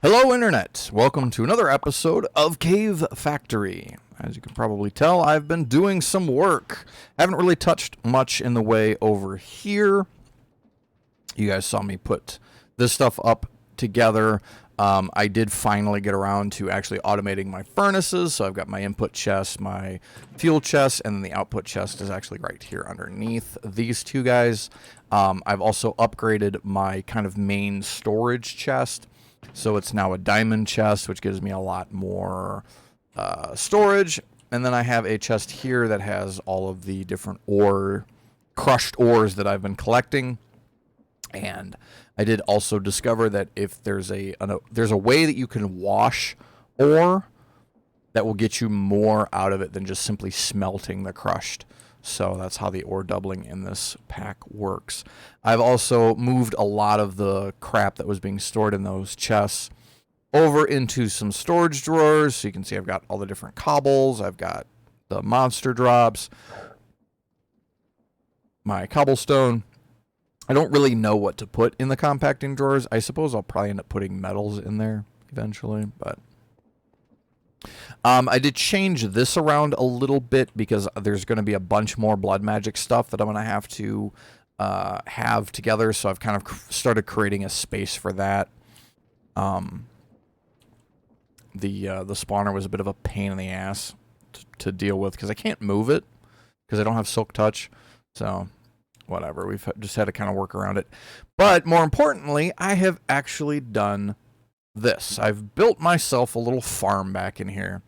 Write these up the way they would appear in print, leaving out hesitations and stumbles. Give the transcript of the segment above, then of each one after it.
Hello Internet! Welcome to another episode of Cave Factory. As you can probably tell, I've been doing some work. Haven't really touched much in the way over here. You guys saw me put this stuff up together. I did finally get around to actually automating my furnaces, so I've got my input chest, my fuel chest, and then the output chest is actually right here underneath these two guys. I've also upgraded my kind of main storage chest. So it's now a diamond chest, which gives me a lot more storage. And then I have a chest here that has all of the different crushed ores that I've been collecting. And I did also discover that if there's a way that you can wash ore that will get you more out of it than just simply smelting the crushed. So that's how the ore doubling in this pack works. I've also moved a lot of the crap that was being stored in those chests over into some storage drawers. So you can see I've got all the different cobbles. I've got the monster drops, my cobblestone. I don't really know what to put in the compacting drawers. I suppose I'll probably end up putting metals in there eventually, but I did change this around a little bit because there's going to be a bunch more blood magic stuff that I'm going to have to have together. So I've kind of started creating a space for that. The spawner was a bit of a pain in the ass to deal with because I can't move it because I don't have silk touch. So whatever, we've just had to kind of work around it. But more importantly, I have actually done this. I've built myself a little farm back in here.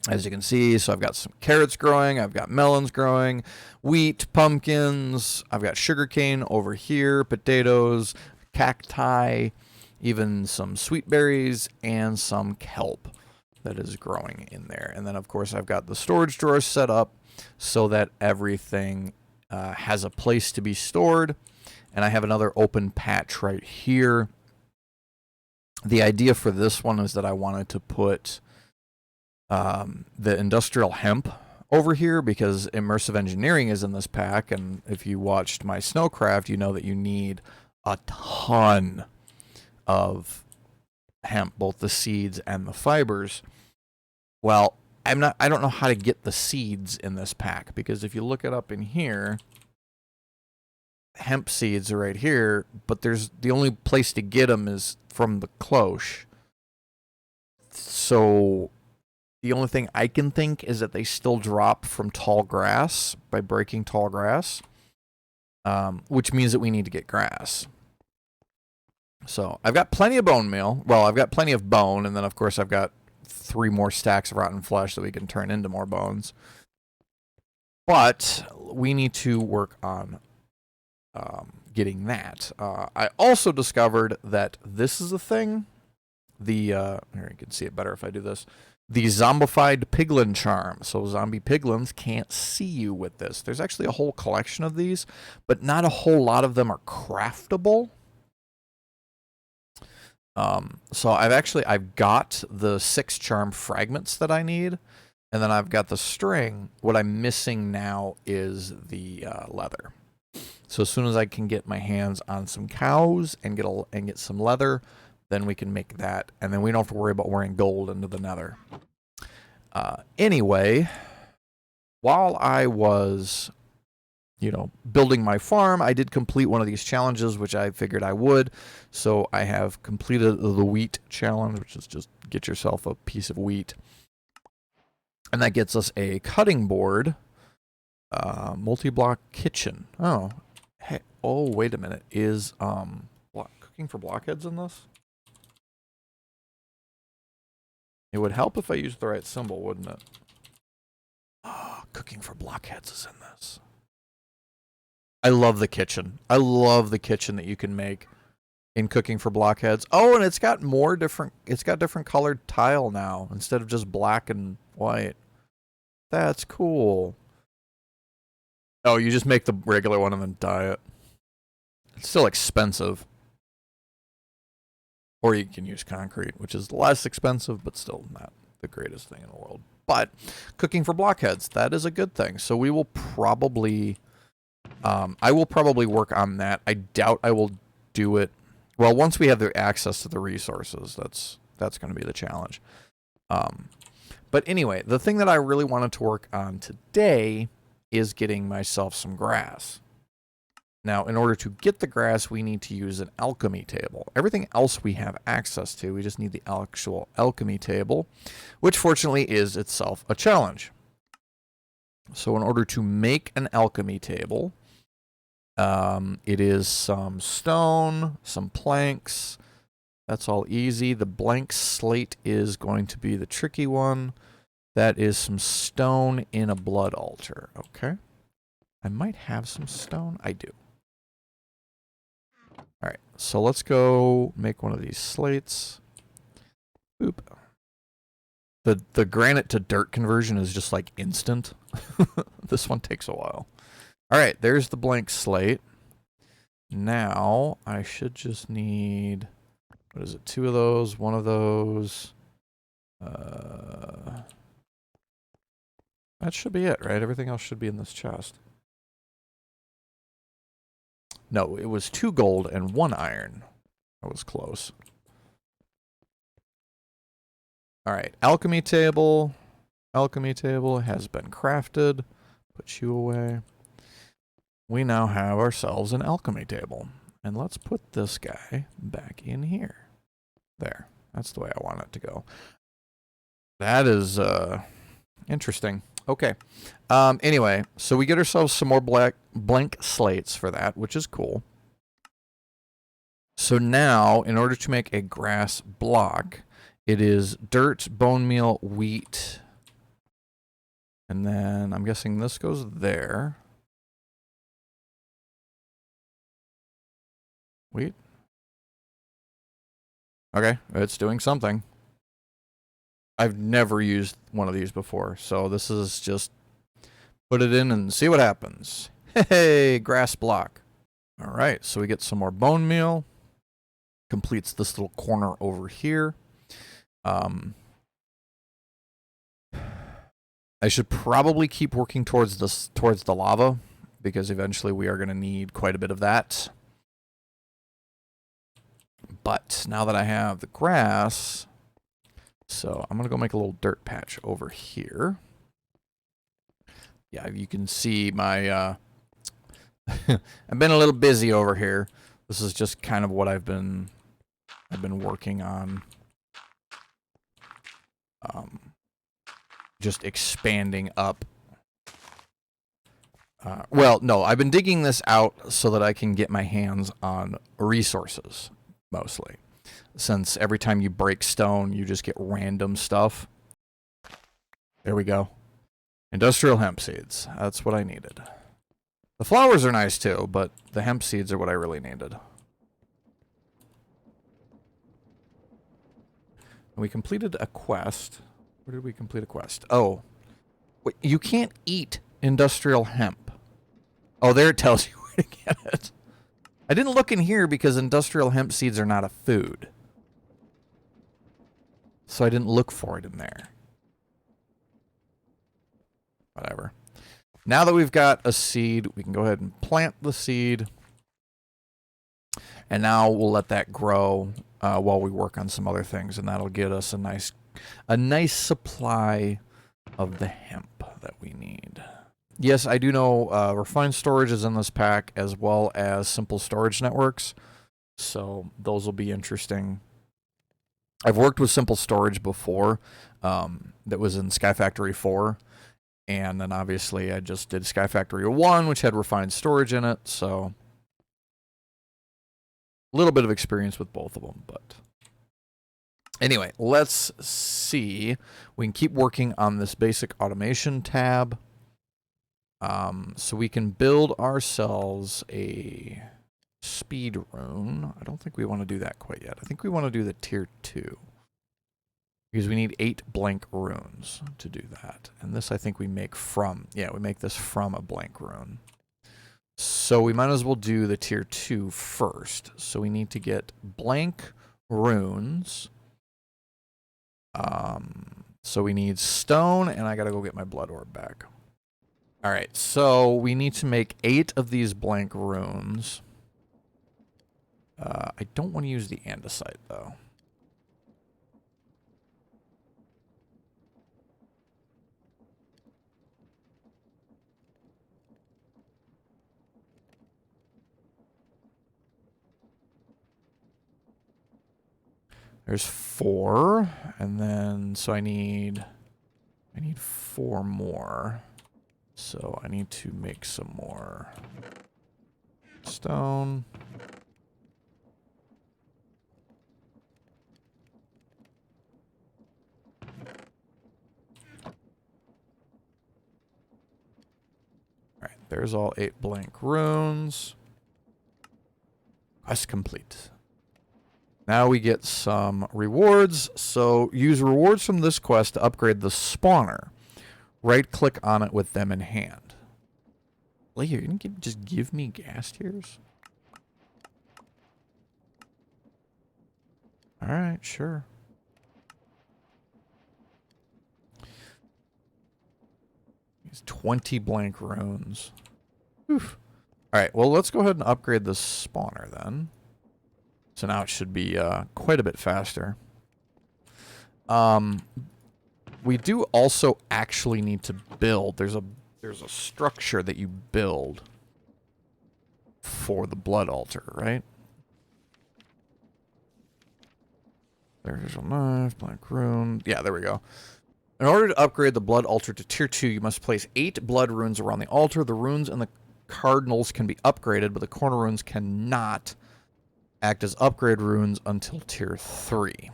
As you can see, so I've got some carrots growing, I've got melons growing, wheat, pumpkins, I've got sugarcane over here, potatoes, cacti, even some sweet berries, and some kelp that is growing in there. And then, of course, I've got the storage drawers set up so that everything has a place to be stored. And I have another open patch right here. The idea for this one is that I wanted to put the industrial hemp over here because immersive engineering is in this pack, and if you watched my snowcraft, you know that you need a ton of hemp, both the seeds and the fibers. Well, I don't know how to get the seeds in this pack because if you look it up in here, hemp seeds are right here, but the only place to get them is from the cloche. So the only thing I can think is that they still drop from tall grass by breaking tall grass, which means that we need to get grass. So I've got plenty of bone meal. Well, I've got plenty of bone, and then of course I've got 3 more stacks of rotten flesh that we can turn into more bones. But we need to work on getting that. I also discovered that this is a thing. Here, you can see it better if I do this. The zombified piglin charm. So zombie piglins can't see you with this. There's actually a whole collection of these, but not a whole lot of them are craftable. So I've got the 6 charm fragments that I need, and then I've got the string. What I'm missing now is the leather. So as soon as I can get my hands on some cows and get some leather, then we can make that, and then we don't have to worry about wearing gold into the nether. Anyway, while I was, building my farm, I did complete one of these challenges, which I figured I would. So I have completed the wheat challenge, which is just get yourself a piece of wheat. And that gets us a cutting board, multi-block kitchen. Oh, hey, wait a minute. Is cooking for blockheads in this? It would help if I used the right symbol, wouldn't it? Oh, cooking for blockheads is in this. I love the kitchen. I love the kitchen that you can make in cooking for blockheads. Oh, and it's got different colored tile now instead of just black and white. That's cool. Oh, you just make the regular one and then dye it. It's still expensive. Or you can use concrete, which is less expensive, but still not the greatest thing in the world. But cooking for blockheads, that is a good thing. So we will probably, I will probably work on that. I doubt I will do it Well, once we have the access to the resources, that's going to be the challenge. But anyway, the thing that I really wanted to work on today is getting myself some grass. Now, in order to get the grass, we need to use an alchemy table. Everything else we have access to, we just need the actual alchemy table, which fortunately is itself a challenge. So in order to make an alchemy table, it is some stone, some planks. That's all easy. The blank slate is going to be the tricky one. That is some stone in a blood altar. Okay. I might have some stone. I do. All right, so let's go make one of these slates. Boop. The granite to dirt conversion is just like instant. This one takes a while. All right, there's the blank slate. Now I should just need, what is it? 2 of those, 1 of those. That should be it, right? Everything else should be in this chest. No, it was 2 gold and 1 iron. That was close. All right, alchemy table. Alchemy table has been crafted. Put you away. We now have ourselves an alchemy table. And let's put this guy back in here. There. That's the way I want it to go. That is interesting. Okay. Anyway, so we get ourselves some more blank slates for that, which is cool. So now, in order to make a grass block, it is dirt, bone meal, wheat, and then I'm guessing this goes there. Wheat. Okay, it's doing something. I've never used one of these before, so this is just put it in and see what happens. Hey, grass block. All right, so we get some more bone meal. Completes this little corner over here. I should probably keep working towards the lava, because eventually we are going to need quite a bit of that. But now that I have the grass, so I'm going to go make a little dirt patch over here. Yeah, you can see my I've been a little busy over here. This is just kind of what I've been working on. Just expanding up. Well, no, I've been digging this out so that I can get my hands on resources, mostly. Since every time you break stone, you just get random stuff. There we go. Industrial hemp seeds. That's what I needed. The flowers are nice too, but the hemp seeds are what I really needed. We completed a quest. Where did we complete a quest? Oh. Wait, you can't eat industrial hemp. Oh, there it tells you where to get it. I didn't look in here because industrial hemp seeds are not a food. So I didn't look for it in there. Whatever. Now that we've got a seed, we can go ahead and plant the seed. And now we'll let that grow while we work on some other things, and that'll get us a nice supply of the hemp that we need. Yes, I do know refined storage is in this pack, as well as simple storage networks. So those will be interesting. I've worked with simple storage before. That was in Sky Factory 4. And then obviously I just did Sky Factory 1, which had refined storage in it. So a little bit of experience with both of them. But anyway, let's see. We can keep working on this basic automation tab. So we can build ourselves a speed rune. I don't think we want to do that quite yet. I think we want to do the tier 2. Because we need 8 blank runes to do that. And this I think we make from, yeah, we make this from a blank rune. So we might as well do the tier 2 first. So we need to get blank runes. So we need stone, and I gotta go get my blood orb back. Alright, so we need to make 8 of these blank runes. I don't want to use the andesite, though. There's 4, and then, so I need 4 more. So I need to make some more stone. Alright, there's all 8 blank runes. Quest complete. Now we get some rewards. So use rewards from this quest to upgrade the spawner. Right-click on it with them in hand. Like, you're going to just give me gas tiers? Alright, sure. These 20 blank runes. Oof. Alright, well, let's go ahead and upgrade the spawner then. So now it should be quite a bit faster. We do also actually need to build. There's a structure that you build for the blood altar, right? There's a knife, blank rune. Yeah, there we go. In order to upgrade the blood altar to tier 2, you must place 8 blood runes around the altar. The runes and the cardinals can be upgraded, but the corner runes cannot act as upgrade runes until tier 3.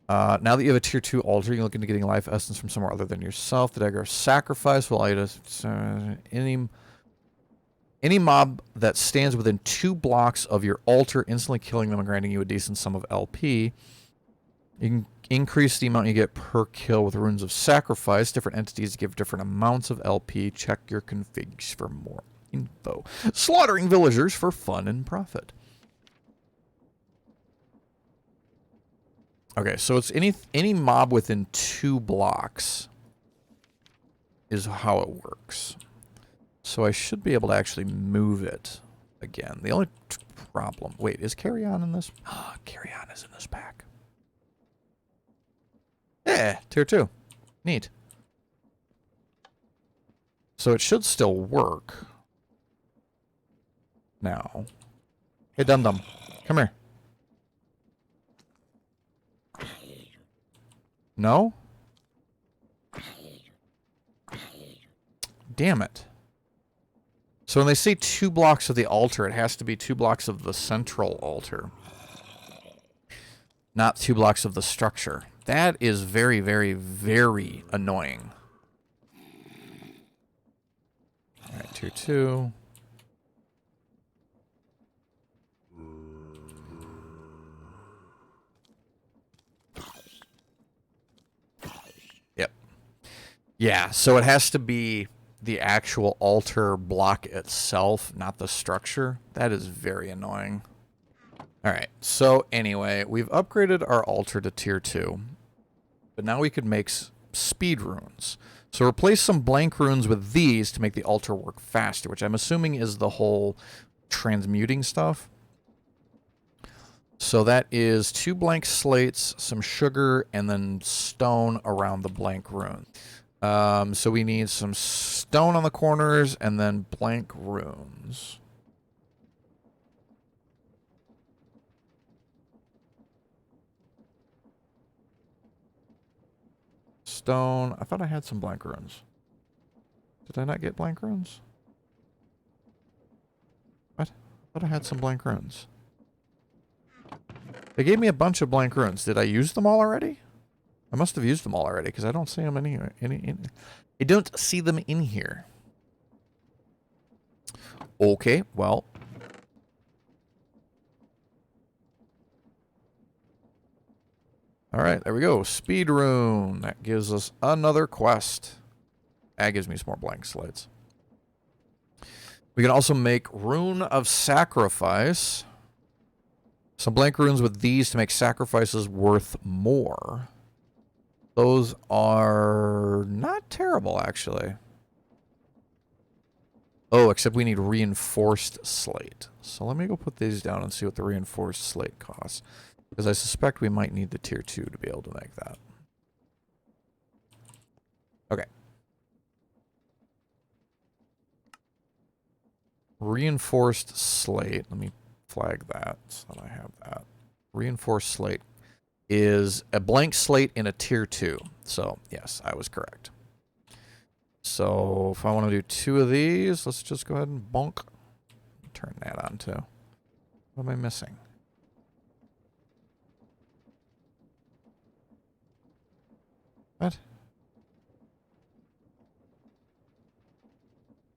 Now that you have a tier 2 altar, you can look into getting life essence from somewhere other than yourself. The dagger of sacrifice will allow you to any mob that stands within 2 blocks of your altar, instantly killing them and granting you a decent sum of LP. You can increase the amount you get per kill with runes of sacrifice. Different entities give different amounts of LP. Check your configs for more info. Slaughtering villagers for fun and profit. Okay, so it's any mob within 2 blocks is how it works. So I should be able to actually move it again. The only problem... Wait, is Carry On in this? Ah, Carry On is in this pack. Yeah, tier 2. Neat. So it should still work. Now. Hey, Dum Dum. Come here. No? Damn it. So when they say 2 blocks of the altar, it has to be 2 blocks of the central altar. Not 2 blocks of the structure. That is very, very, very annoying. Alright, tier 2. Yep. Yeah, so it has to be the actual altar block itself, not the structure. That is very annoying. Alright, so anyway, we've upgraded our altar to tier 2. But now we could make speed runes. So replace some blank runes with these to make the altar work faster, which I'm assuming is the whole transmuting stuff. So that is 2 blank slates, some sugar, and then stone around the blank rune. So we need some stone on the corners and then blank runes. Stone. I thought I had some blank runes. Did I not get blank runes? What? I thought I had some blank runes. They gave me a bunch of blank runes. Did I use them all already? I must have used them all already because I don't see them I don't see them in here. Okay, well. Alright, there we go. Speed rune. That gives us another quest. That gives me some more blank slates. We can also make Rune of Sacrifice. Some blank runes with these to make sacrifices worth more. Those are not terrible, actually. Oh, except we need reinforced slate. So let me go put these down and see what the reinforced slate costs. Because I suspect we might need the tier 2 to be able to make that. Okay. Reinforced slate. Let me flag that so that I have that. Reinforced slate is a blank slate in a tier 2. So, yes, I was correct. So, if I want to do 2 of these, let's just go ahead and bonk. Turn that on too. What am I missing? What?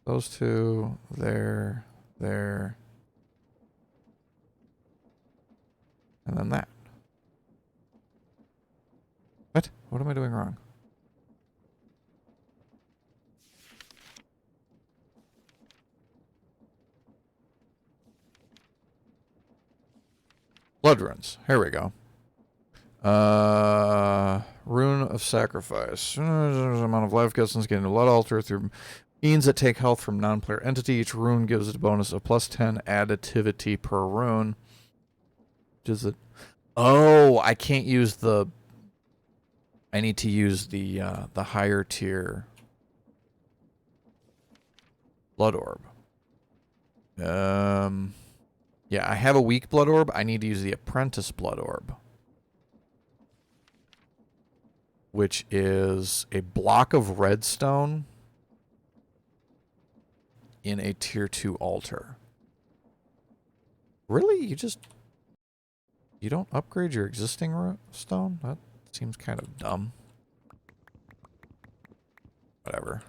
Those 2, there, and then that. What? What am I doing wrong? Blood runes. Here we go. Rune of Sacrifice. Amount of life essence getting a blood altar through means that take health from non-player entity. Each rune gives it a bonus of +10 additivity per rune. Which is it? Oh, I can't use the. I need to use the higher tier Blood Orb. Yeah, I have a weak Blood Orb. I need to use the Apprentice Blood Orb, which is a block of redstone in a tier 2 altar. Really? You don't upgrade your existing stone? That seems kind of dumb. Whatever.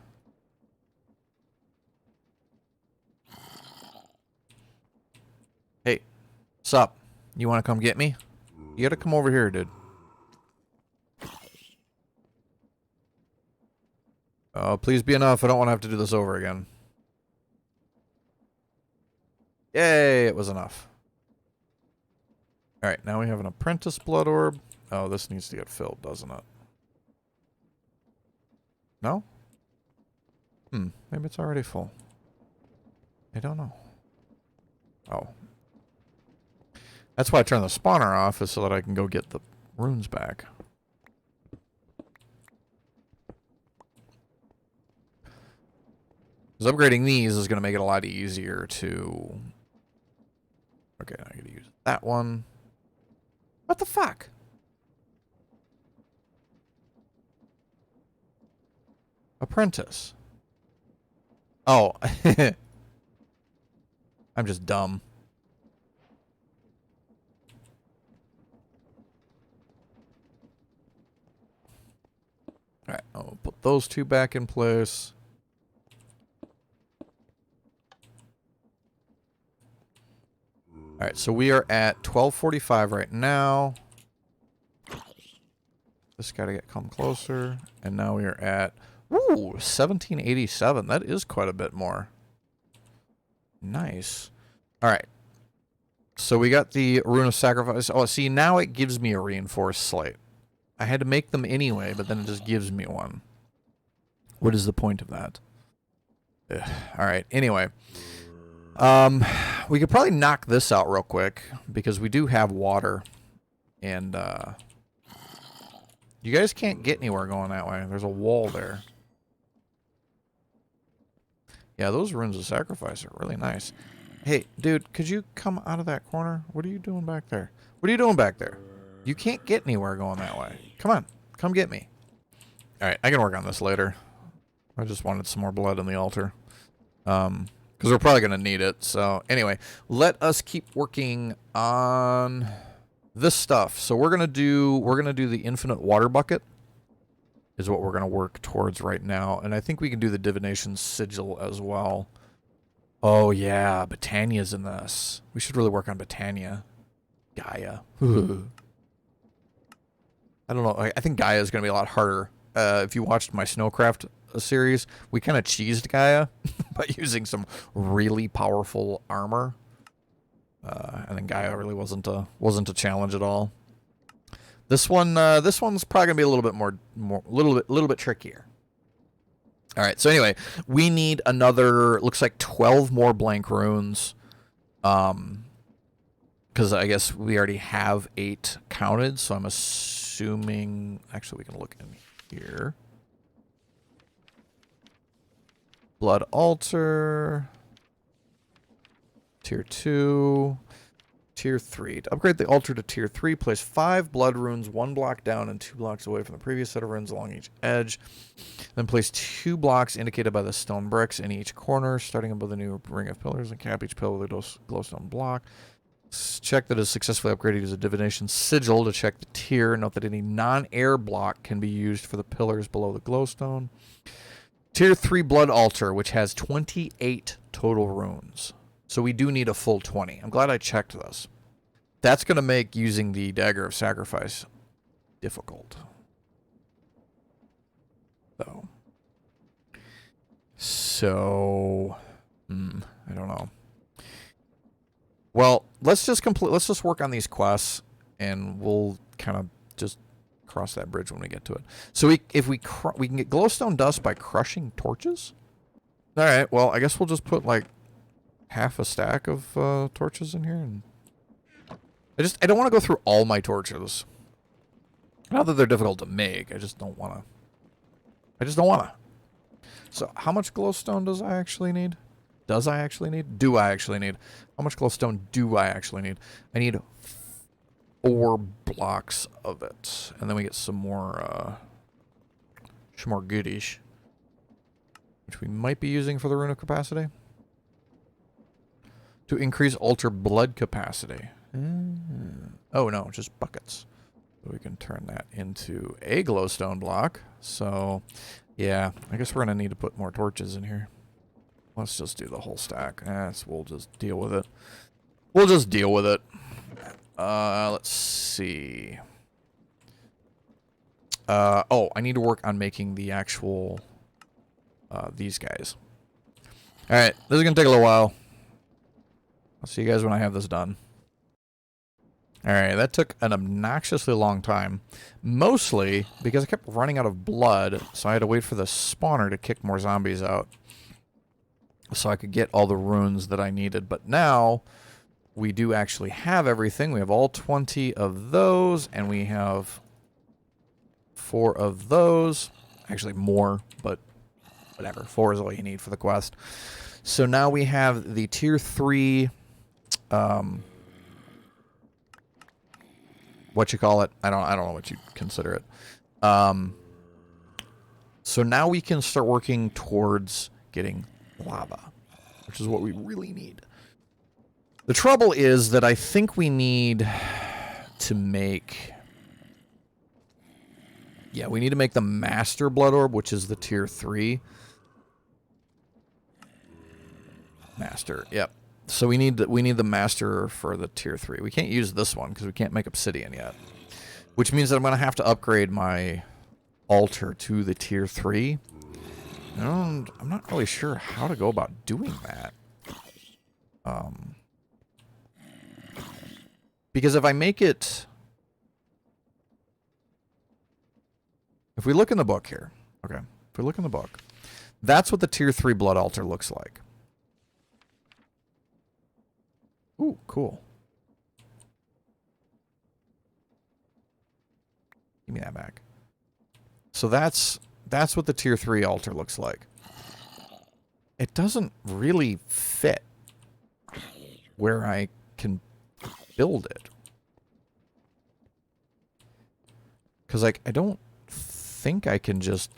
Hey, sup? You want to come get me? You gotta come over here, dude. Oh, please be enough. I don't want to have to do this over again. Yay, it was enough. Alright, now we have an Apprentice Blood Orb. Oh, this needs to get filled, doesn't it? No? Maybe it's already full. I don't know. Oh. That's why I turned the spawner off, is so that I can go get the runes back. Because upgrading these is going to make it a lot easier to... Okay, I gotta use that one. What the fuck? Apprentice. Oh. I'm just dumb. Alright, I'll put those 2 back in place. Alright, so we are at 1245 right now. Just gotta come closer. And now we are at, ooh, 1787. That is quite a bit more. Nice. Alright. So we got the Rune of Sacrifice. Oh, see, now it gives me a reinforced slate. I had to make them anyway, but then it just gives me one. What is the point of that? Alright, anyway. We could probably knock this out real quick, because we do have water. And, you guys can't get anywhere going that way. There's a wall there. Yeah, those Runes of Sacrifice are really nice. Hey, dude, could you come out of that corner? What are you doing back there? What are you doing back there? You can't get anywhere going that way. Come on. Come get me. Alright, I can work on this later. I just wanted some more blood in the altar. Because we're probably going to need it. So, anyway, let us keep working on this stuff. So we're going to do the infinite water bucket is what we're going to work towards right now. And I think we can do the divination sigil as well. Oh yeah, Britannia's in this. We should really work on Britannia. Gaia. I don't know. I think Gaia is going to be a lot harder. If you watched my Snowcraft series, we kind of cheesed Gaia by using some really powerful armor. And then Gaia really wasn't a challenge at all. This one's probably gonna be a little bit little bit trickier. All right, so anyway, we need another, looks like 12 more blank runes. Because I guess we already have 8 counted, so I'm assuming... Actually, we can look in here. Blood Altar. Tier 2. Tier 3. To upgrade the altar to Tier 3, place 5 blood runes 1 block down and 2 blocks away from the previous set of runes along each edge. Then place 2 blocks indicated by the stone bricks in each corner, starting above the new ring of pillars, and cap each pillar with a glowstone block. Check that it is successfully upgraded. Use a divination sigil to check the tier. Note that any non-air block can be used for the pillars below the glowstone. Tier 3 blood altar, which has 28 total runes. So we do need a full 20. I'm glad I checked this. That's going to make using the dagger of sacrifice difficult. So, I don't know. Well, let's just work on these quests, and we'll kind of just cross that bridge when we get to it. So we can get glowstone dust by crushing torches. All right. Well, I guess we'll just put like half a stack of torches in here, and I don't want to go through all my torches. Not that they're difficult to make. I just don't want to. So how much glowstone does I actually need? Do I actually need? How much glowstone do I actually need? I need 4 blocks of it. And then we get some more goodies, which we might be using for the Rune of Capacity. To increase altar blood capacity. Oh no, just buckets. So we can turn that into a glowstone block. So, yeah, I guess we're going to need to put more torches in here. Let's just do the whole stack. We'll just deal with it. Let's see. Oh, I need to work on making the actual, these guys. Alright, this is going to take a little while. I'll see you guys when I have this done. Alright, that took an obnoxiously long time. Mostly because I kept running out of blood, so I had to wait for the spawner to kick more zombies out, so I could get all the runes that I needed. But now, we do actually have everything. We have all 20 of those, and we have 4 of those. Actually, more, but whatever. 4 is all you need for the quest. So now we have the Tier 3... what you call it? I don't know what you consider it. So now we can start working towards getting lava, which is what we really need. The trouble is that I think we need to make... Yeah, we need to make the Master Blood Orb, which is the Tier 3. Master, yep. So we need the Master for the Tier 3. We can't use this one because we can't make obsidian yet. Which means that I'm going to have to upgrade my altar to the Tier 3. And I'm not really sure how to go about doing that. Because if I make it... If we look in the book here. Okay. If we look in the book. That's what the Tier 3 blood altar looks like. Ooh, cool. Give me that back. So that's what the Tier 3 altar looks like. It doesn't really fit where I can build it. Because, like, I don't think I can just...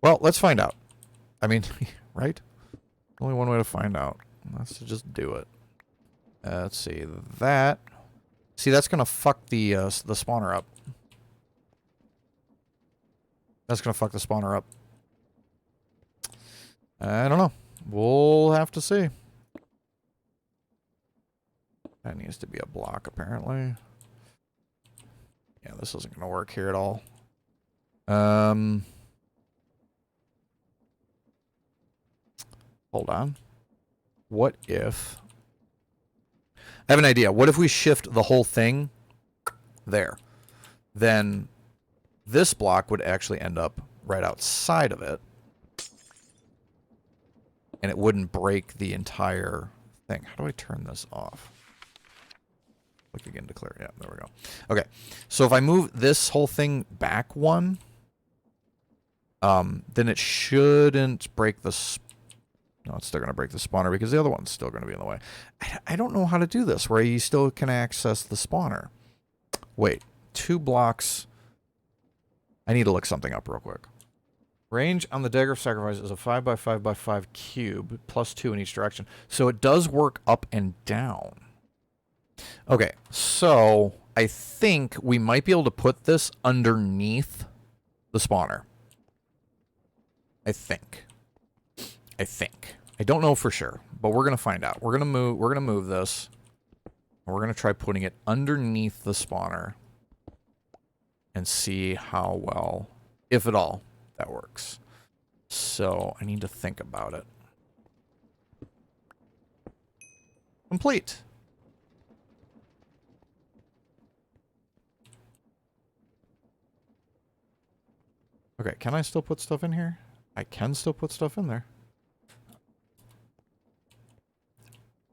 Well, let's find out. I mean, right? Only one way to find out. Let's just do it. Let's see that. See, that's gonna fuck the spawner up. That's gonna fuck the spawner up. I don't know. We'll have to see. That needs to be a block, apparently. Yeah, this isn't gonna work here at all. Hold on. What if... I have an idea. What if we shift the whole thing there? Then this block would actually end up right outside of it. And it wouldn't break the entire thing. How do I turn this off? Click again to clear. Yeah, there we go. Okay, so if I move this whole thing back one, then it shouldn't break the... No, it's still going to break the spawner because the other one's still going to be in the way. I don't know how to do this where you still can access the spawner. Wait, 2 blocks. I need to look something up real quick. Range on the Dagger of Sacrifice is a 5x5x5 cube, plus 2 in each direction. So it does work up and down. Okay, so I think we might be able to put this underneath the spawner. I think. I don't know for sure, but we're gonna find out. We're gonna move this. And we're gonna try putting it underneath the spawner and see how well, if at all, that works. So I need to think about it. Complete. Okay, can I still put stuff in here? I can still put stuff in there.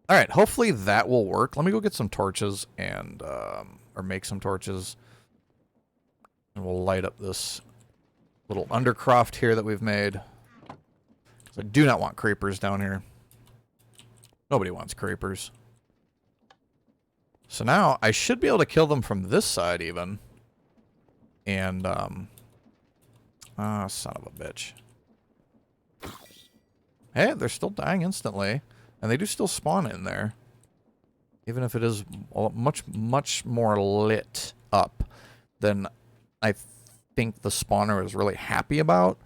All right, hopefully that will work. Let me go get some torches and, or make some torches. And we'll light up this little undercroft here that we've made. I do not want creepers down here. Nobody wants creepers. So now I should be able to kill them from this side even. And, ah, son of a bitch. Hey, they're still dying instantly. And they do still spawn in there. Even if it is much more lit up than I think the spawner is really happy about.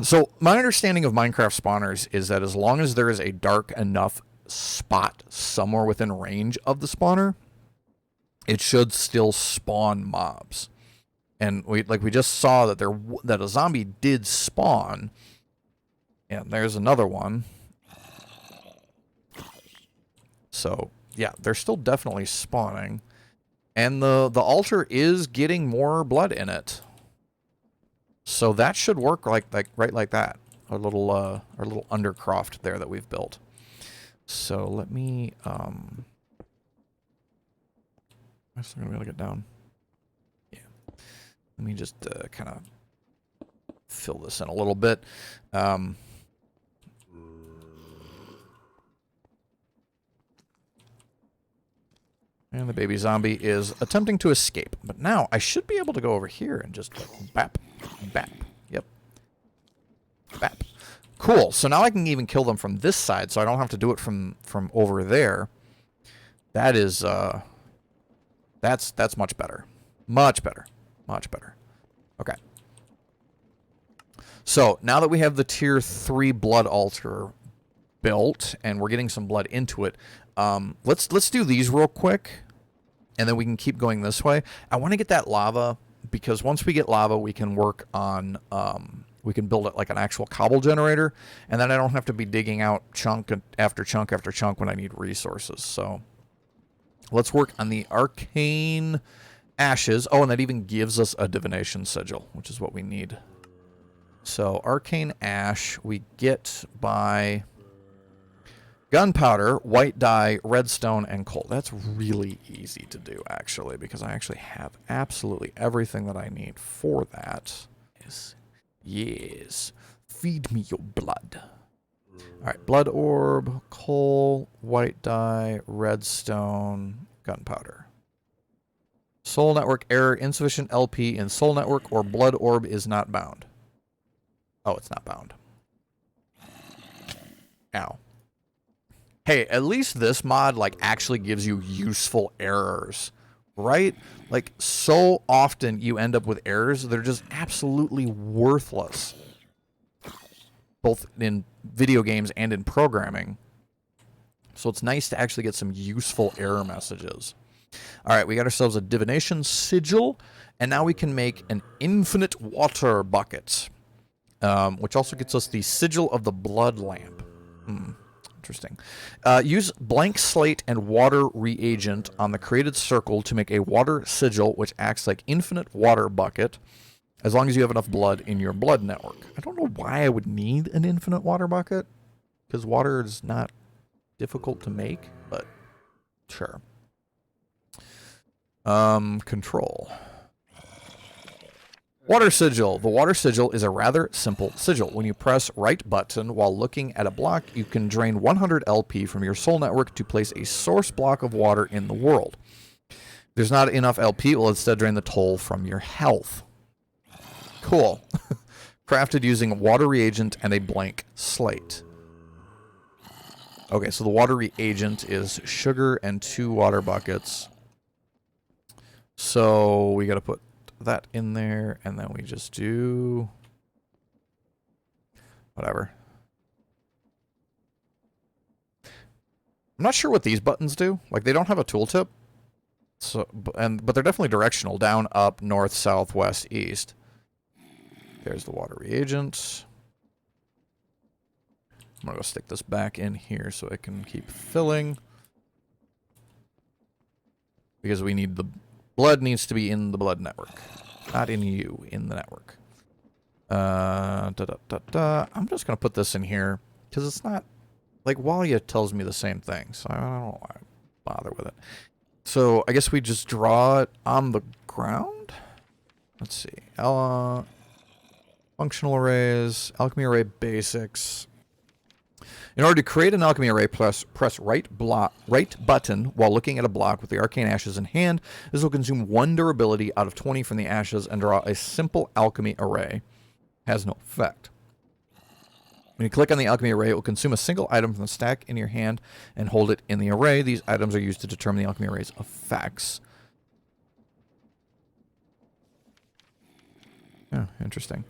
So my understanding of Minecraft spawners is that as long as there is a dark enough spot somewhere within range of the spawner, it should still spawn mobs. And we just saw that that a zombie did spawn. And there's another one. So, yeah, they're still definitely spawning. And the altar is getting more blood in it. So that should work right like that. Our little undercroft there that we've built. So let me I'm still gonna be able to get down. Yeah. Let me just kind of fill this in a little bit. And the baby zombie is attempting to escape. But now I should be able to go over here and just bap, bap. Yep. Bap. Cool. So now I can even kill them from this side, so I don't have to do it from over there. That is that's much better. Much better. Much better. Okay. So now that we have the tier 3 blood altar built and we're getting some blood into it, let's do these real quick. And then we can keep going this way. I want to get that lava because once we get lava, we can work on, we can build it like an actual cobble generator. And then I don't have to be digging out chunk after chunk after chunk when I need resources. So let's work on the Arcane Ashes. Oh, and that even gives us a divination sigil, which is what we need. So Arcane Ash we get by gunpowder, white dye, redstone, and coal. That's really easy to do, actually, because I actually have absolutely everything that I need for that. Yes. Feed me your blood. All right, blood orb, coal, white dye, redstone, gunpowder. Soul network error, insufficient LP in soul network or blood orb is not bound. Oh, it's not bound. Ow. Hey, at least this mod, like, actually gives you useful errors, right? Like, so often you end up with errors that are just absolutely worthless. Both in video games and in programming. So it's nice to actually get some useful error messages. All right, we got ourselves a divination sigil, and now we can make an infinite water bucket, which also gets us the sigil of the blood lamp. Interesting. Use blank slate and water reagent on the created circle to make a water sigil, which acts like infinite water bucket. as long as you have enough blood in your blood network. I don't know why I would need an infinite water bucket, because water is not difficult to make, but sure. Control. Water Sigil. The Water Sigil is a rather simple sigil. When you press right button while looking at a block, you can drain 100 LP from your soul network to place a source block of water in the world. If there's not enough LP, it will instead drain the toll from your health. Cool. Crafted using water reagent and a blank slate. Okay, so the water reagent is sugar and 2 water buckets. So we got to put that in there, and then we just do whatever. I'm not sure what these buttons do. Like, they don't have a tooltip. So, but they're definitely directional. Down, up, north, south, west, east. There's the water reagent. I'm going to go stick this back in here so it can keep filling. Because we need the blood needs to be in the blood network. Not in you, in the network. I'm just going to put this in here. Because it's not... Like, Walia tells me the same thing. So I don't know why I bother with it. So I guess we just draw it on the ground? Let's see. Functional arrays. Alchemy array basics. In order to create an alchemy array, press right button while looking at a block with the Arcane Ashes in hand. This will consume 1 durability out of 20 from the ashes and draw a simple alchemy array. Has no effect. When you click on the alchemy array, it will consume a single item from the stack in your hand and hold it in the array. These items are used to determine the alchemy array's effects. Oh, interesting.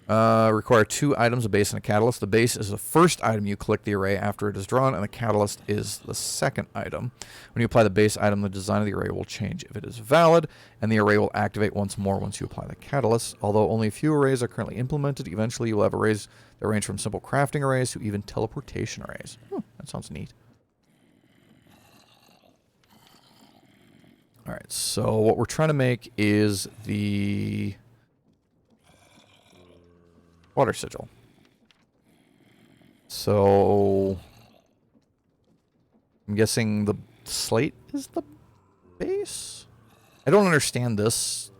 Require 2 items, a base and a catalyst. The base is the first item you click the array after it is drawn, and the catalyst is the second item. When you apply the base item, the design of the array will change if it is valid, and the array will activate once more once you apply the catalyst. Although only a few arrays are currently implemented, eventually you will have arrays that range from simple crafting arrays to even teleportation arrays. That sounds neat. Alright, so what we're trying to make is the water sigil. So I'm guessing the slate is the base? I don't understand this.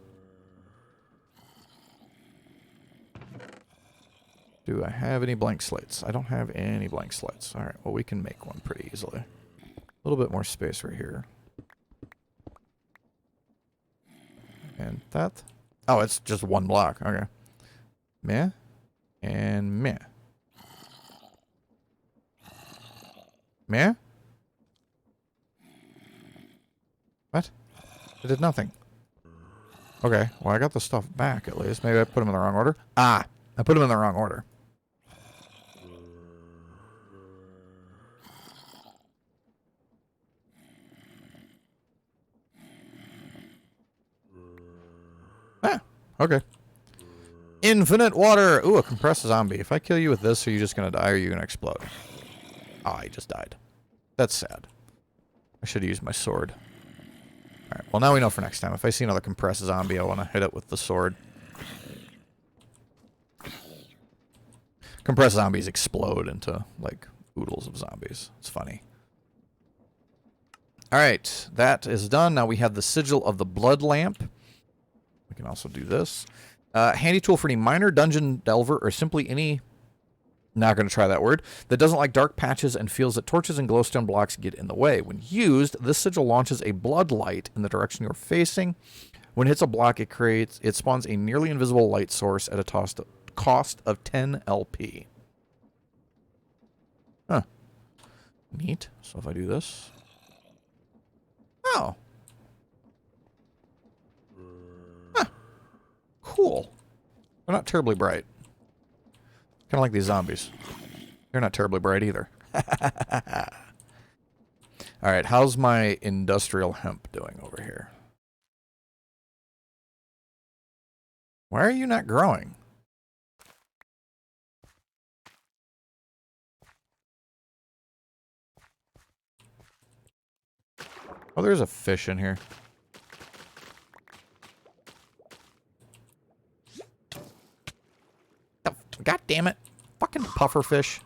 Do I have any blank slates? I don't have any blank slates. Alright, well we can make one pretty easily. A little bit more space right here. And that. Oh, it's just 1 block. Okay. Meh. And meh. Meh? What? I did nothing. Okay, well I got the stuff back at least. Maybe I put them in the wrong order. Ah! I put them in the wrong order. Ah! Okay. Infinite water! Ooh, a compressed zombie. If I kill you with this, are you just gonna die or are you gonna explode? Ah, he just died. That's sad. I should have used my sword. Alright, well now we know for next time. If I see another compressed zombie, I want to hit it with the sword. Compressed zombies explode into, like, oodles of zombies. It's funny. Alright, that is done. Now we have the Sigil of the Blood Lamp. We can also do this. Handy tool for any miner, dungeon delver, or simply any... Not going to try that word. That doesn't like dark patches and feels that torches and glowstone blocks get in the way. When used, this sigil launches a blood light in the direction you're facing. When it hits a block, it spawns a nearly invisible light source at a cost of 10 LP. Huh. Neat. So if I do this... Oh. Huh. Cool. They're not terribly bright. Kind of like these zombies. They're not terribly bright either. Alright, how's my industrial hemp doing over here? Why are you not growing? Oh, there's a fish in here. God damn it. Fucking pufferfish.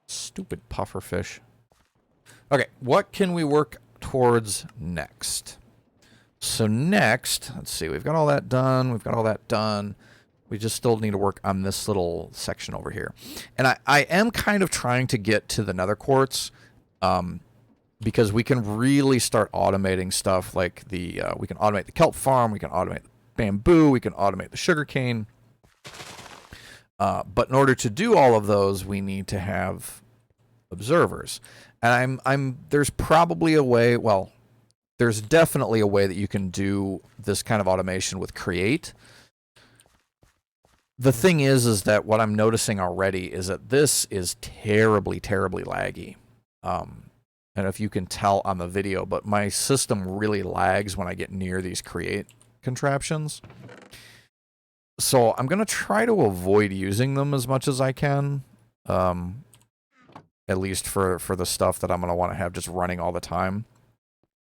Stupid pufferfish. Okay, what can we work towards next? So next, let's see, we've got all that done. We've got all that done. We just still need to work on this little section over here. And I am kind of trying to get to the Nether Quartz because we can really start automating stuff like the, we can automate the kelp farm, we can automate the bamboo, we can automate the sugarcane. But in order to do all of those, we need to have observers. And there's probably a way, well, there's definitely a way that you can do this kind of automation with create. The thing is that what I'm noticing already is that this is terribly, terribly laggy. And if you can tell on the video, but my system really lags when I get near these create contraptions. So I'm going to try to avoid using them as much as I can. At least for the stuff that I'm going to want to have just running all the time.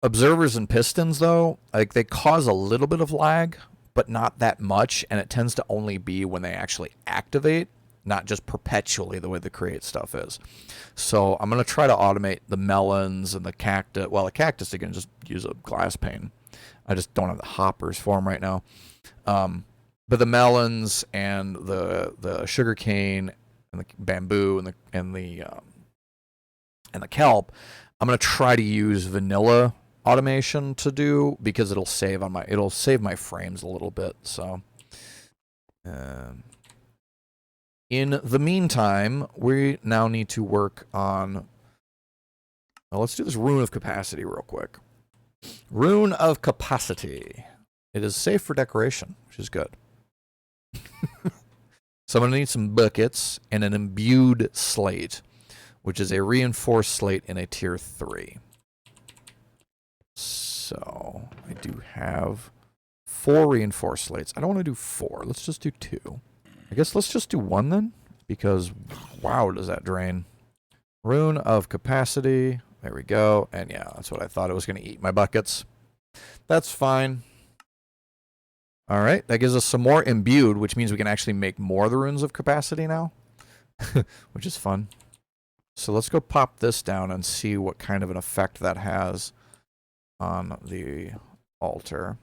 Observers and pistons, though, like they cause a little bit of lag, but not that much, and it tends to only be when they actually activate, not just perpetually the way the create stuff is. So I'm going to try to automate the melons and the cactus. Well, the cactus, you can just use a glass pane. I just don't have the hoppers for them right now. But the melons and the sugarcane and the bamboo and the kelp, I'm going to try to use vanilla automation to do because it'll save my frames a little bit. So in the meantime, we now need to work on, well, let's do this Rune of Capacity real quick. Rune of Capacity. It is safe for decoration, which is good. So I'm going to need some buckets and an imbued slate, which is a reinforced slate in a tier 3. So I do have 4 reinforced slates. I don't want to do 4. Let's just do 2. I guess let's just do 1 then, because wow, does that drain. Rune of Capacity. There we go. And yeah, that's what I thought. It was going to eat my buckets. That's fine. All right, that gives us some more imbued, which means we can actually make more of the Runes of Capacity now, which is fun. So let's go pop this down and see what kind of an effect that has on the altar.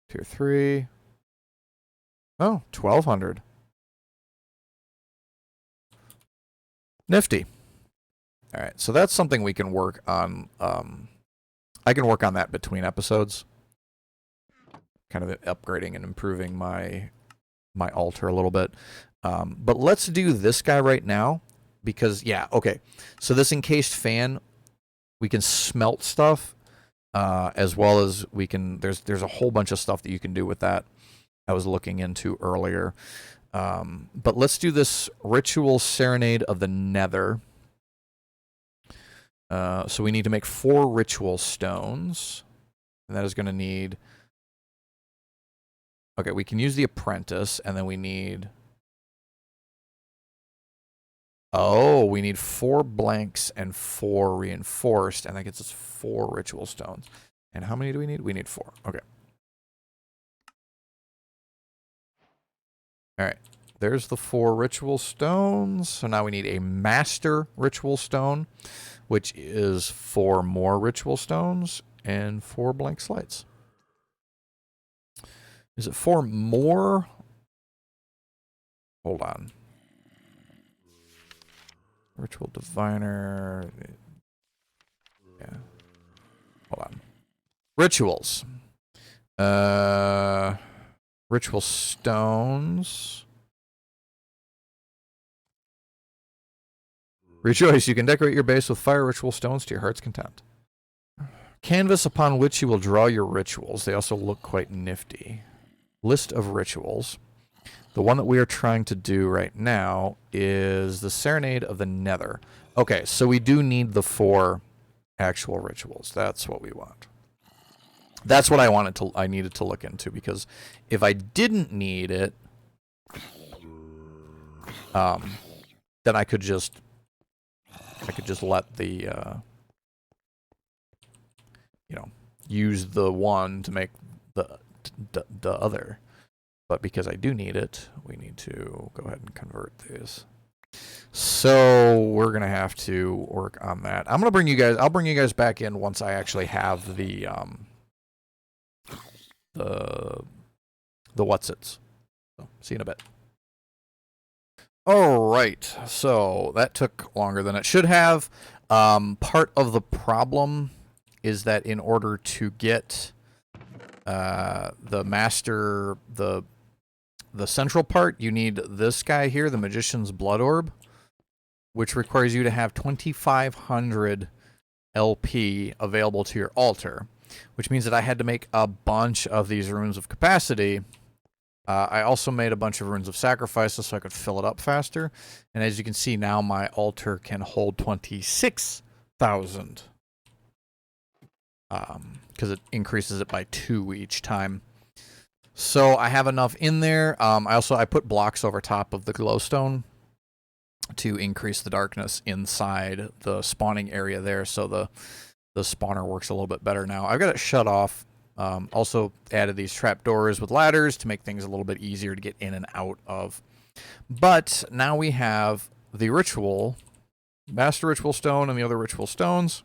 Tier 3. Oh, 1200. Nifty. All right, so that's something we can work on. I can work on that between episodes. Kind of upgrading and improving my altar a little bit. But let's do this guy right now. Because, yeah, okay. So this encased fan, we can smelt stuff. As well as we can, there's a whole bunch of stuff that you can do with that I was looking into earlier. But let's do this Ritual Serenade of the Nether. So we need to make 4 ritual stones. And that is going to need... Okay, we can use the Apprentice, and then we need... Oh, we need 4 blanks and 4 reinforced, and that gets us 4 ritual stones. And how many do we need? We need 4. Okay. All right. There's the 4 ritual stones. So now we need a Master Ritual Stone, which is 4 more ritual stones and 4 blank slates. Is it 4 more? Hold on. Ritual Diviner. Yeah. Hold on. Rituals. Ritual stones. Rejoice, you can decorate your base with fire ritual stones to your heart's content. Canvas upon which you will draw your rituals. They also look quite nifty. List of rituals. The one that we are trying to do right now is the Serenade of the Nether. Okay, so we do need the 4 actual rituals. That's what we want. That's what I needed to look into, because if I didn't need it, then I could just let the you know, use the one to make the other. But because I do need it, we need to go ahead and convert these. So we're gonna have to work on that. I'll bring you guys back in once I actually have the whatsits. So see you in a bit. All right, so that took longer than it should have. Part of the problem is that in order to get the central part, you need this guy here, the Magician's Blood Orb, which requires you to have 2,500 LP available to your altar, which means that I had to make a bunch of these Runes of Capacity. I also made a bunch of Runes of Sacrifice so I could fill it up faster. And as you can see now, my altar can hold 26,000. Because it increases it by 2 each time. So I have enough in there. I put blocks over top of the glowstone to increase the darkness inside the spawning area there, so the spawner works a little bit better now. I've got it shut off. Also added these trapdoors with ladders to make things a little bit easier to get in and out of. But now we have the ritual, Master Ritual Stone and the other ritual stones.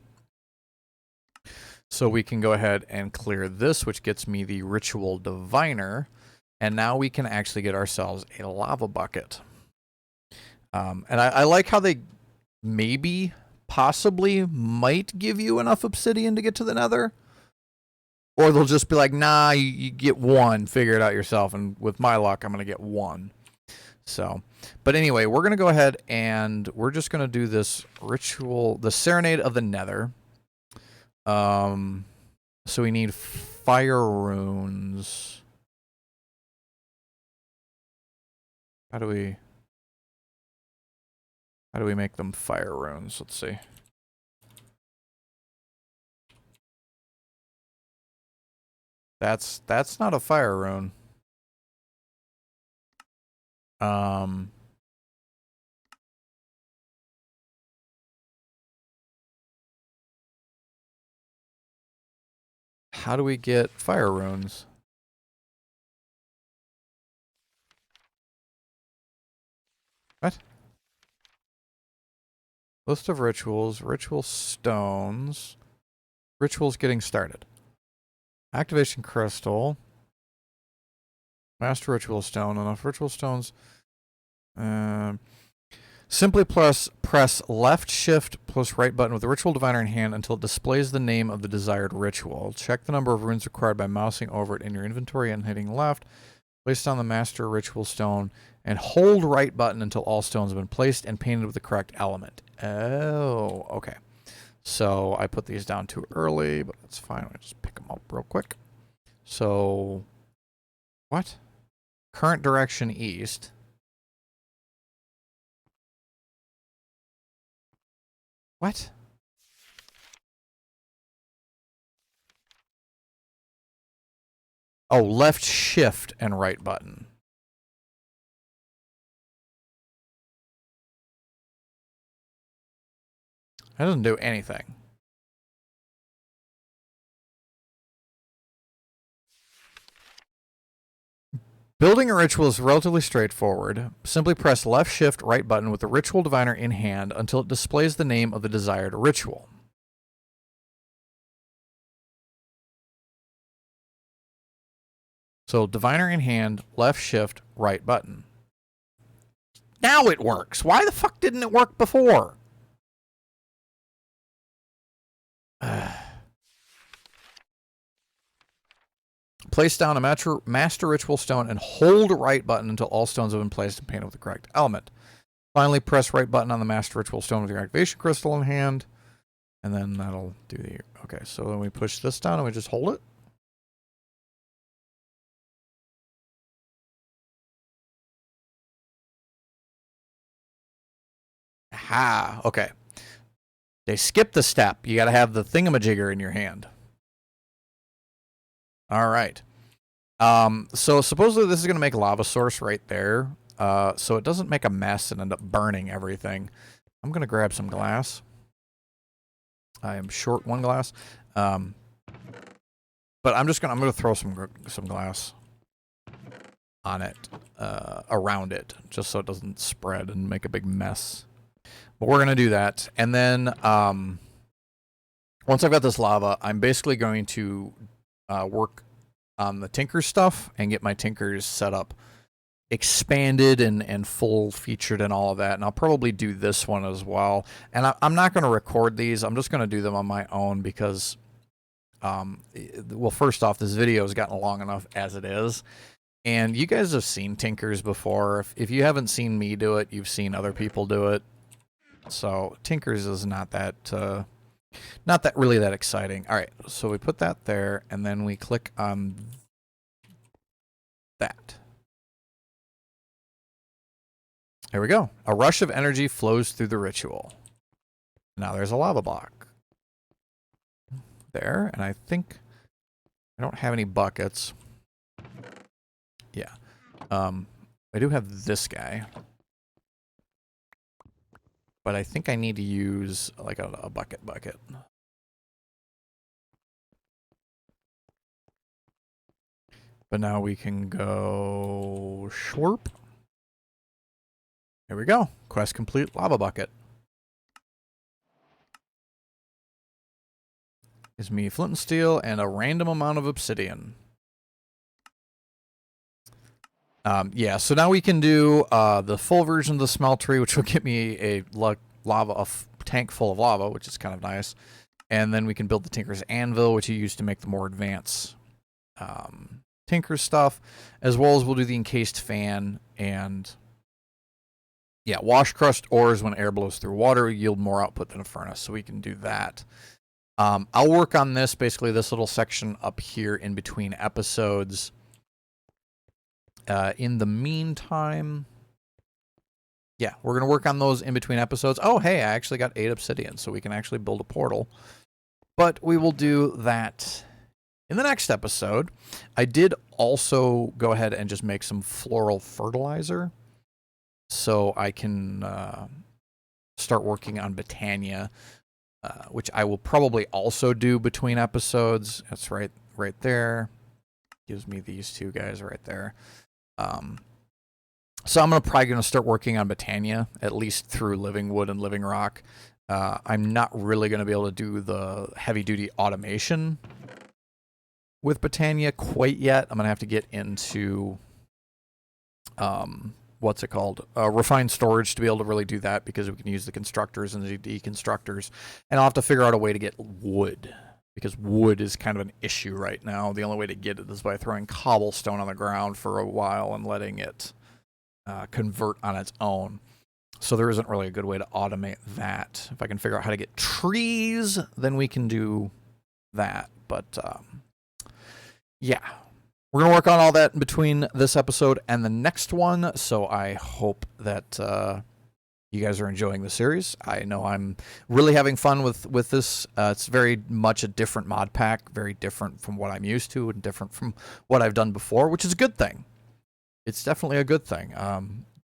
So we can go ahead and clear this, which gets me the Ritual Diviner. And now we can actually get ourselves a lava bucket. And I like how they possibly might give you enough obsidian to get to the Nether. Or they'll just be like, nah, you get one, figure it out yourself. And with my luck, I'm going to get one. So, but anyway, we're going to go ahead and we're just going to do this ritual, the Serenade of the Nether. So we need fire runes. How do we make them fire runes? Let's see. That's not a fire rune. How do we get fire runes? What? List of rituals, ritual stones, rituals getting started. Activation crystal, master ritual stone, enough ritual stones. Simply press left shift plus right button with the ritual diviner in hand until it displays the name of the desired ritual. Check the number of runes required by mousing over it in your inventory and hitting left. Place down the master ritual stone and hold right button until all stones have been placed and painted with the correct element. Oh, okay. So I put these down too early, but that's fine. I'll just pick them up real quick. So, what? Current direction east. What? Oh, left shift and right button. That doesn't do anything. Building a ritual is relatively straightforward. Simply press left shift right button with the ritual diviner in hand until it displays the name of the desired ritual. So diviner in hand, left shift, right button. Now it works. Why the fuck didn't it work before? Place down a master ritual stone and hold right button until all stones have been placed and painted with the correct element. Finally, press right button on the master ritual stone with your activation crystal in hand. And then that'll do the... Okay, so then we push this down and we just hold it. Aha, okay. They skipped the step. You got to have the thingamajigger in your hand. All right. So supposedly this is going to make a lava source right there. So it doesn't make a mess and end up burning everything. I'm going to grab some glass. I am short one glass. But I'm gonna throw some glass on it, around it, just so it doesn't spread and make a big mess. But we're gonna do that, and then once I've got this lava, I'm basically going to work on the tinker stuff and get my tinkers set up, expanded and full featured and all of that. And I'll probably do this one as well. And I'm not going to record these. I'm just going to do them on my own because, well, first off, this video has gotten long enough as it is. And you guys have seen tinkers before. If you haven't seen me do it, you've seen other people do it. So tinkers is not that really that exciting. All right, so we put that there, and then we click on that. There we go. A rush of energy flows through the ritual. Now there's a lava block there, and I think I don't have any buckets. Yeah. I do have this guy. But I think I need to use like a bucket. But now we can go shwarp. There we go. Quest complete, lava bucket. Gives me flint and steel and a random amount of obsidian. Yeah, so now we can do the full version of the smeltery, which will get me a tank full of lava, which is kind of nice. And then we can build the Tinker's Anvil, which you use to make the more advanced Tinker stuff, as well as we'll do the encased fan and, yeah, wash crushed ores when air blows through water yield more output than a furnace, so we can do that. I'll work on this, basically this little section up here in between episodes. In the meantime, yeah, we're going to work on those in between episodes. Oh, hey, I actually got 8 obsidian, so we can actually build a portal. But we will do that in the next episode. I did also go ahead and just make some floral fertilizer, so I can start working on Botania, which I will probably also do between episodes. That's right there. Gives me these two guys right there. So I'm probably going to start working on Botania, at least through Living Wood and Living Rock. I'm not really going to be able to do the heavy-duty automation with Botania quite yet. I'm going to have to get into, what's it called? Refined storage to be able to really do that, because we can use the constructors and the deconstructors. And I'll have to figure out a way to get wood, because wood is kind of an issue right now. The only way to get it is by throwing cobblestone on the ground for a while and letting it convert on its own. So there isn't really a good way to automate that. If I can figure out how to get trees, then we can do that. But yeah, we're going to work on all that in between this episode and the next one. So I hope that you guys are enjoying the series. I know I'm really having fun with this. It's very much a different mod pack, very different from what I'm used to and different from what I've done before, which is a good thing. It's definitely a good thing.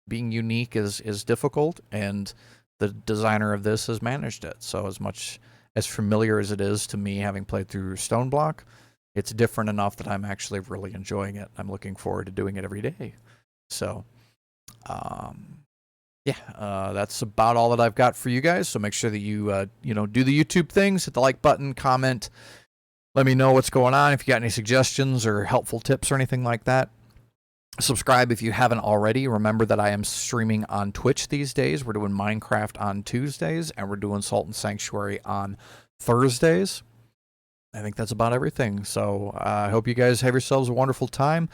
Being unique is difficult, and the designer of this has managed it. So as much as familiar as it is to me, having played through Stoneblock, it's different enough that I'm actually really enjoying it. I'm looking forward to doing it every day. So, yeah, that's about all that I've got for you guys. So make sure that you, do the YouTube things, hit the like button, comment, let me know what's going on. If you got any suggestions or helpful tips or anything like that, subscribe if you haven't already. Remember that I am streaming on Twitch these days. We're doing Minecraft on Tuesdays, and we're doing Salt and Sanctuary on Thursdays. I think that's about everything. So I hope you guys have yourselves a wonderful time.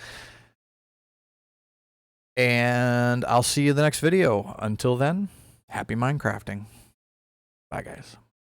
And I'll see you in the next video. Until then, happy Minecrafting. Bye, guys.